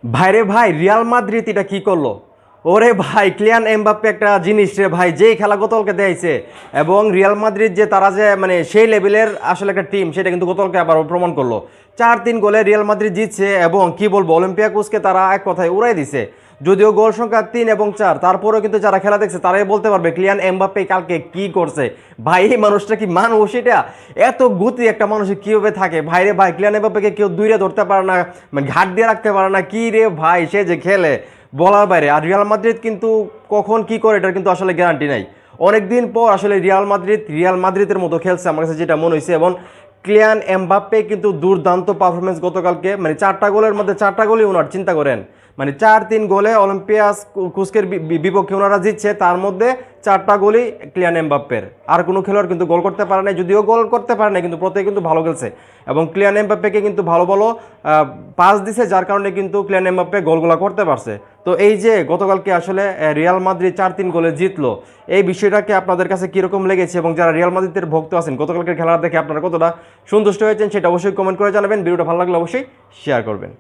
ভাইরে ভাই, Real Madrid এটা কি করলো? ওরে ভাই, ক্লিয়ান এমবাপ্পে একটা জিনিস রে ভাই, যেই খেলা গতকালকে দেখাইছে। এবং রিয়াল মাদ্রিদ যে তারা যে মানে সেই লেভেলের আসলে একটা টিম, সেটা কিন্তু গতকালকে আবার প্রমাণ করলো। 4-3 গোলে রিয়াল মাদ্রিদ জিতছে এবং কি বলবো, অলিম্পিয়াকোসকে তারা এক কথায় উড়াই দিছে। যদিও গোল সংখ্যা 3 এবং 4, তারপরেও কিন্তু যারা খেলা দেখছে তারাই বলতে পারবে ক্লিয়ান এমবাপ্পে কালকে কি করছে। ভাই, এই মানুষটা কি মানুষ? এটা এত গতি একটা মানুষের কিভাবে থাকে ভাইরে ভাই? ক্লিয়ান এমবাপ্পেকে কেউ দূরে ধরতে পারে না, মানে ঘাট দিয়ে রাখতে পারে না। কি রে ভাই, সে যে খেলে বলার বাইরে। আর রিয়াল মাদ্রিদ কিন্তু কখন কি করে এটার কিন্তু আসলে গ্যারান্টি নাই। অনেকদিন পর আসলে রিয়াল মাদ্রিদের মতো খেলছে আমার কাছে যেটা মনে হয়েছে। এবং ক্লিয়ান এমবাপ্পে কিন্তু দুর্দান্ত পারফরমেন্স গতকালকে, মানে 4টা গোলের মধ্যে 4টা গোলই ওনার, চিন্তা করেন। মানে 4-3 গোলে অলিম্পিয়াস কুস্কের বিপক্ষে ওনারা জিতছে, তার মধ্যে 4টা গোলই ক্লিয়ান এমবাপ্পের। আর কোনো খেলোয়াড় কিন্তু গোল করতে পারে নাই, যদিও গোল করতে পারে নাই, কিন্তু প্রত্যেকে কিন্তু ভালো খেলছে। এবং ক্লিয়ান এমবাপ্পেকে কিন্তু ভালো ভালো পাস দিছে, যার কারণে কিন্তু ক্লিয়ান এমবাপ্পে গোলগুলা করতে পারছে। তো এই যে গতকালকে আসলে রিয়াল মাদ্রিদ 4-3 গোলে জিতলো, এই বিষয়টাকে আপনাদের কাছে কীরকম লেগেছে? এবং যারা রিয়াল মাদ্রিদের ভক্ত আছেন, গতকালকে খেলা দেখে আপনারা কতটা সন্তুষ্ট হয়েছেন সেটা অবশ্যই কমেন্ট করে জানাবেন। ভিডিওটা ভালো লাগলে অবশ্যই শেয়ার করবেন।